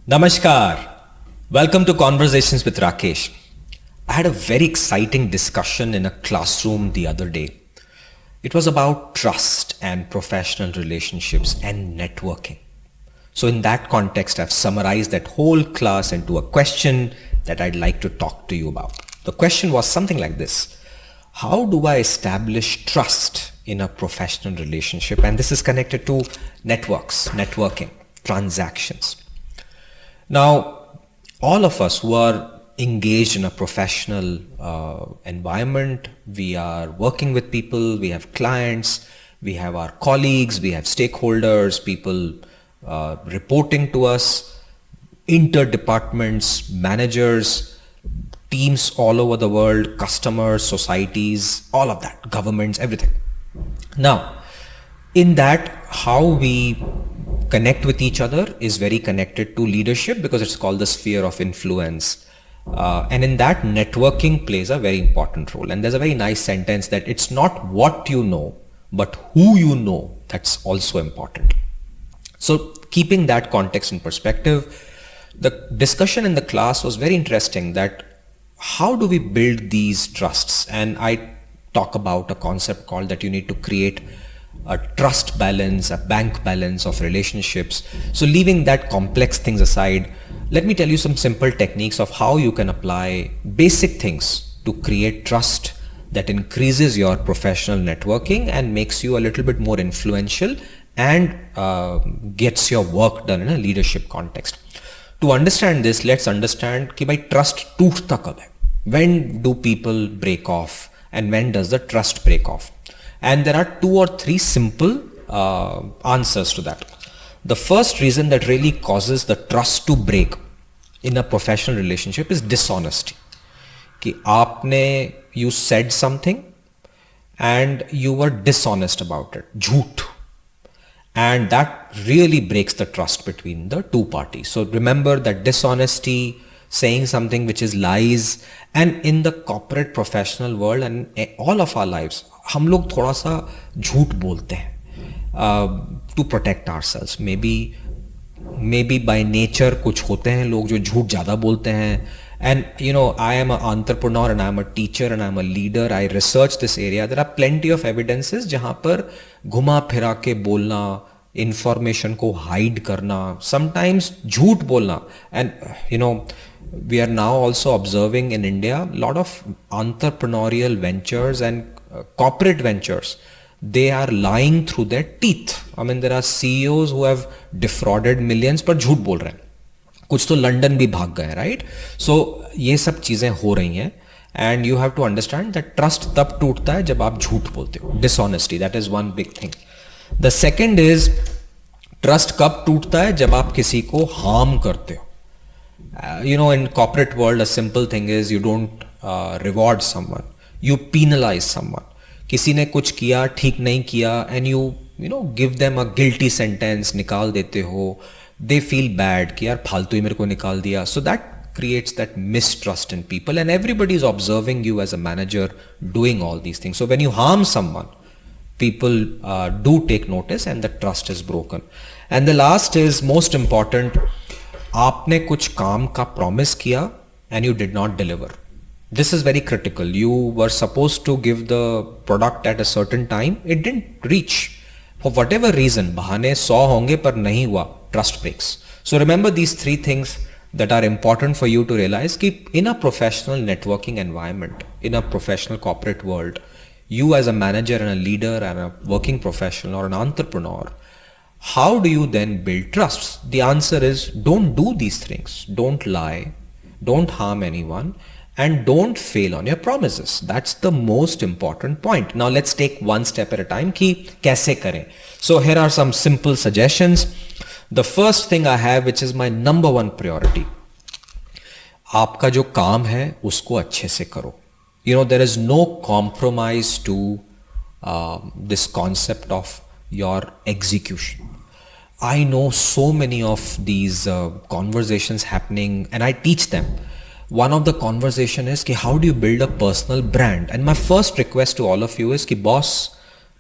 Namaskar. Welcome to Conversations with Rakesh. I had a very exciting discussion in a classroom the other day. It was about trust and professional relationships and networking. So in that context, I've summarized that whole class into a question that I'd like to talk to you about. The question was something like this. How do I establish trust in a professional relationship? And this is connected to networks, networking, transactions. Now, all of us who are engaged in a professional environment, we are working with people, we have clients, we have our colleagues, we have stakeholders, people reporting to us, interdepartments, managers, teams all over the world, customers, societies, all of that, governments, everything. Now, in that, how we connect with each other is very connected to leadership because it's called the sphere of influence. And in that, networking plays a very important role. And there's a very nice sentence that it's not what you know, but who you know that's also important. So keeping that context in perspective, the discussion in the class was very interesting that how do we build these trusts? And I talk about a concept called that you need to create a trust balance, a bank balance of relationships. So leaving that complex things aside, let me tell you some simple techniques of how you can apply basic things to create trust that increases your professional networking and makes you a little bit more influential and gets your work done in a leadership context. To understand this, let's understand कि भाई trust टूटता कब है? When do people break off and when does the trust break off? And there are 2 or 3 simple answers to that. The first reason that really causes the trust to break in a professional relationship is dishonesty. कि आपने, you said something and you were dishonest about it, झूठ. And that really breaks the trust between the two parties. So remember that dishonesty, saying something which is lies, and in the corporate professional world and all of our lives, हम लोग थोड़ा सा झूठ बोलते हैं to protect ourselves. Maybe by nature कुछ होते हैं लोग जो झूठ ज़्यादा बोलते हैं. And you know, I am an entrepreneur and I am a teacher and I am a leader. I research this area. There are plenty of evidences जहाँ पर घुमा फिरा के बोलना, information को hide करना, sometimes झूठ बोलना. And you know, we are now also observing in India a lot of entrepreneurial ventures and corporate ventures. They are lying through their teeth. I mean, there are CEOs who have defrauded millions पर झूठ बोल रहे हैं. कुछ तो London भी भाग गए, राइट? सो ये सब चीज़ें हो रही हैं and you have to understand that trust तब टूटता है जब आप झूठ बोलते हो. Dishonesty, that is one big thing. The second is trust कब टूटता है जब आप किसी को हार्म करते हो. You know, in corporate world, a simple thing is you don't reward someone, you penalize someone. किसी ने कुछ किया, ठीक नहीं किया, and you know, give them a guilty sentence, निकाल देते हो. They feel bad कि यार फालतू ही मेरे को निकाल दिया. So that creates that mistrust in people, and everybody is observing you as a manager doing all these things. So when you harm someone, people do take notice and the trust is broken. And the last is most important. आपने कुछ काम का promise किया and you did not deliver. This is very critical. You were supposed to give the product at a certain time. It didn't reach. For whatever reason, बहाने 100 होंगे पर नहीं हुआ. Trust breaks. So remember these 3 things that are important for you to realize कि in a professional networking environment, in a professional corporate world, you as a manager and a leader and a working professional or an entrepreneur, how do you then build trust? The answer is don't do these things. Don't lie. Don't harm anyone. And don't fail on your promises. That's the most important point. Now let's take one step at a time कि कैसे करें. So here are some simple suggestions. The first thing I have, which is my number 1 priority. आपका जो काम है उसको अच्छे से करो. You know, there is no compromise to this concept of your execution. I know so many of these conversations happening and I teach them. One of the conversation is कि how do you build a personal brand? And my first request to all of you is कि boss,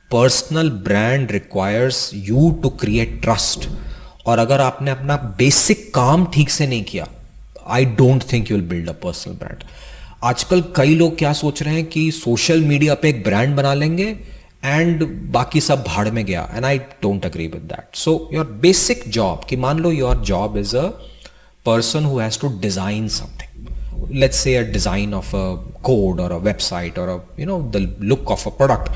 personal brand requires you to create trust. और अगर आपने अपना basic काम ठीक से नहीं किया, I don't think you will build a personal brand. आजकल कई लोग क्या सोच रहे हैं कि सोशल मीडिया पे एक ब्रांड बना लेंगे एंड बाकी सब भाड़ में गया, and I don't agree with that. So your basic job, कि मान लो your job is a person who has to design something, let's say a design of a code or a website or the look of a product,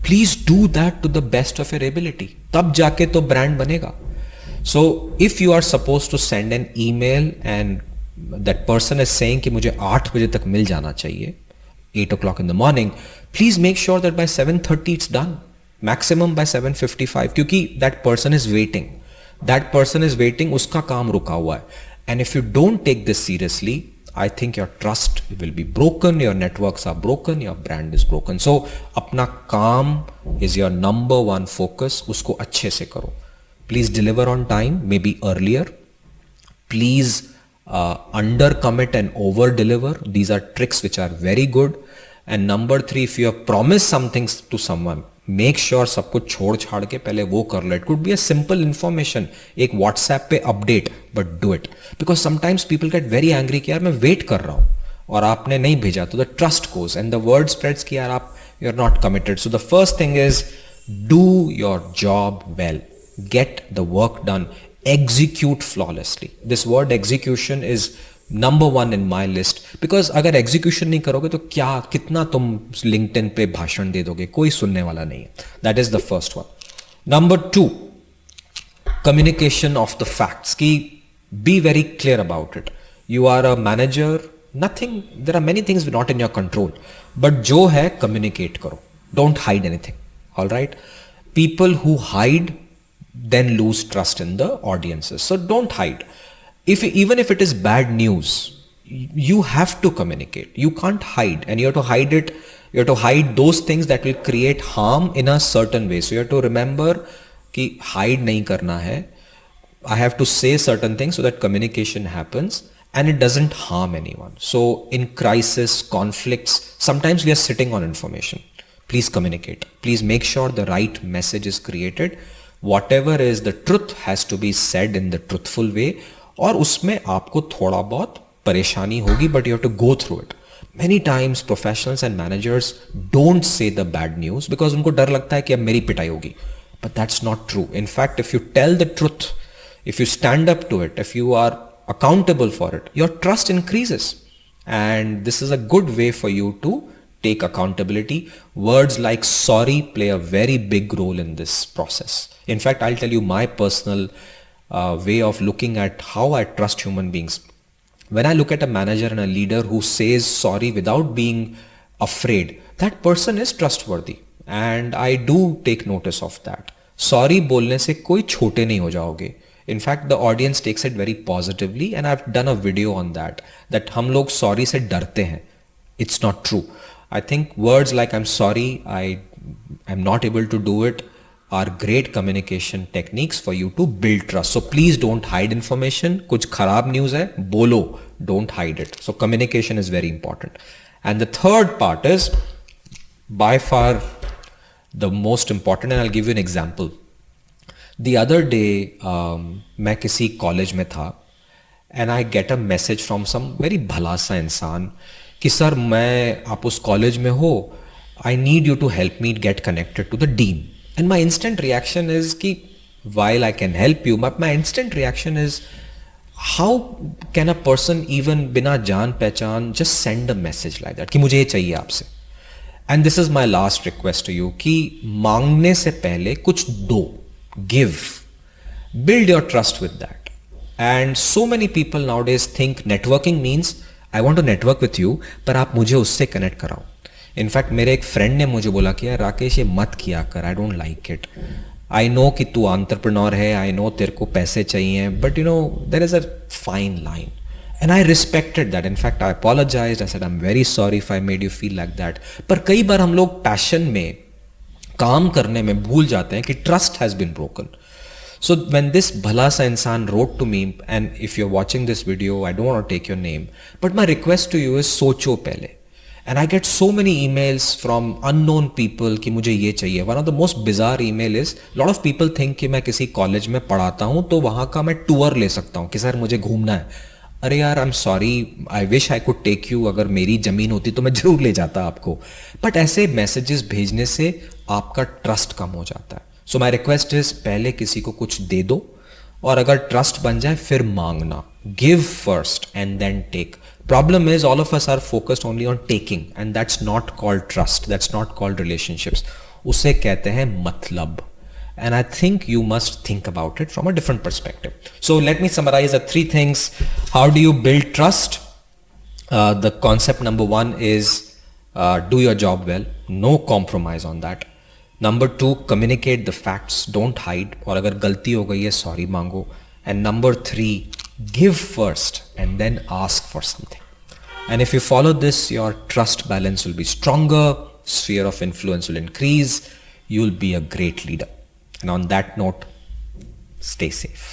please do that to the best of your ability, tab jaake to brand banega. So if you are supposed to send an email and that person is saying ki mujhe 8 baje tak mil jana chahiye, 8 o'clock in the morning, please make sure that by 7:30 it's done, maximum by 7:55, kyunki that person is waiting, uska kaam ruka hua hai. And if you don't take this seriously, I think your trust will be broken, your networks are broken, your brand is broken. So अपना काम is your number one focus, उसको अच्छे से करो. Please deliver on time, maybe earlier. Please under commit and over deliver. These are tricks which are very good. And number 3, if you have promised something to someone, make sure सब कुछ छोड़ छाड़ के पहले वो कर लो. It could be a simple information, एक व्हाट्सएप पे update, but do it. Because sometimes people get very angry कि यार मैं वेट कर रहा हूँ और आपने नहीं भेजा, तो the trust goes and the word spreads कि यार आप you are not committed. So the first thing is do your job well, get the work done, execute flawlessly. This word execution is number 1 in my list, because अगर execution नहीं करोगे तो क्या कितना तुम LinkedIn पे भाषण दे दोगे, कोई सुनने वाला नहीं है. That is the first one. Number 2, communication of the facts. कि be very clear about it. You are a manager, there are many things not in your control, but जो है communicate करो. Don't hide anything. All right. People who hide then lose trust in the audiences. So don't hide. Even if it is bad news, you have to communicate. You can't hide, and you have to hide it. You have to hide those things that will create harm in a certain way. So you have to remember कि hide नहीं करना है. I have to say certain things so that communication happens and it doesn't harm anyone. So in crisis, conflicts, sometimes we are sitting on information. Please communicate. Please make sure the right message is created. Whatever is the truth has to be said in the truthful way. और उसमें आपको थोड़ा बहुत परेशानी होगी, but you have to go through it. Many times professionals and managers don't say the bad news because उनको डर लगता है कि अब मेरी पिटाई होगी. But that's not true. In fact, if you tell the truth, if you stand up to it, if you are accountable for it, your trust increases. And this is a good way for you to take accountability. Words like sorry play a very big role in this process. In fact, I'll tell you my personal way of looking at how I trust human beings. When I look at a manager and a leader who says sorry without being afraid, that person is trustworthy. And I do take notice of that. Sorry बोलने से कोई छोटे नहीं हो जाओगे. In fact, the audience takes it very positively, and I've done a video on that हम लोग sorry से डरते हैं. It's not true. I think words like I'm sorry, I'm not able to do it, are great communication techniques for you to build trust. So please don't hide information. कुछ खराब news है, बोलो, don't hide it. So communication is very important. And the third part is by far the most important, and I'll give you an example. The other day मैं किसी college में था, and I get a message from some very भला सा इंसान कि sir मैं आप उस कॉलेज में हो, I need you to help me get connected to the dean. And my instant reaction is कि while I can help you, but my instant reaction is how can a person even बिना जान पहचान just send a message like that कि मुझे ये चाहिए आपसे. And this is my last request to you कि मांगने से पहले कुछ दो, give, build your trust with that. And so many people nowadays think networking means I want to network with you, पर आप मुझे उससे कनेक्ट कराओ. इनफैक्ट मेरे एक फ्रेंड ने मुझे बोला कि यार राकेश ये मत किया कर, I don't like it. I know कि तू एंटरप्रेन्योर है, आई नो तेरे को पैसे चाहिए, but you know there is a fine line, and I respected that. In fact I apologised, I said I am very sorry if I made you feel like that. पर कई बार हम लोग passion में काम करने में भूल जाते हैं कि trust has been broken. So when this bhala sa insan wrote to me, and if you're watching this video, I don't want to take your name, but my request to you is socho pehle. And I get so many emails from unknown people कि मुझे ये चाहिए. One of the most bizarre email is, lot of people think कि मैं किसी college में पढ़ाता हूँ तो वहाँ का मैं टूर ले सकता हूँ कि सर मुझे घूमना है. अरे यार, I am sorry, I wish I could take you. अगर मेरी ज़मीन होती तो मैं ज़रूर ले जाता आपको. बट ऐसे मैसेजेस भेजने से आपका ट्रस्ट कम हो जाता है. सो माई रिक्वेस्ट इज, पहले किसी को कुछ दे दो और अगर ट्रस्ट बन जाए फिर मांगना. Give first and then take. Problem is all of us are focused only on taking, and that's not called trust. That's not called relationships. उसे कहते हैं मतलब. And I think you must think about it from a different perspective. So let me summarize the 3 things. How do you build trust? The concept number 1 is do your job well. No compromise on that. Number 2, communicate the facts. Don't hide. और अगर गलती हो गई है, sorry मांगो. And number 3, give first and then ask for something. And if you follow this, your trust balance will be stronger, sphere of influence will increase, you'll be a great leader. And on that note, stay safe.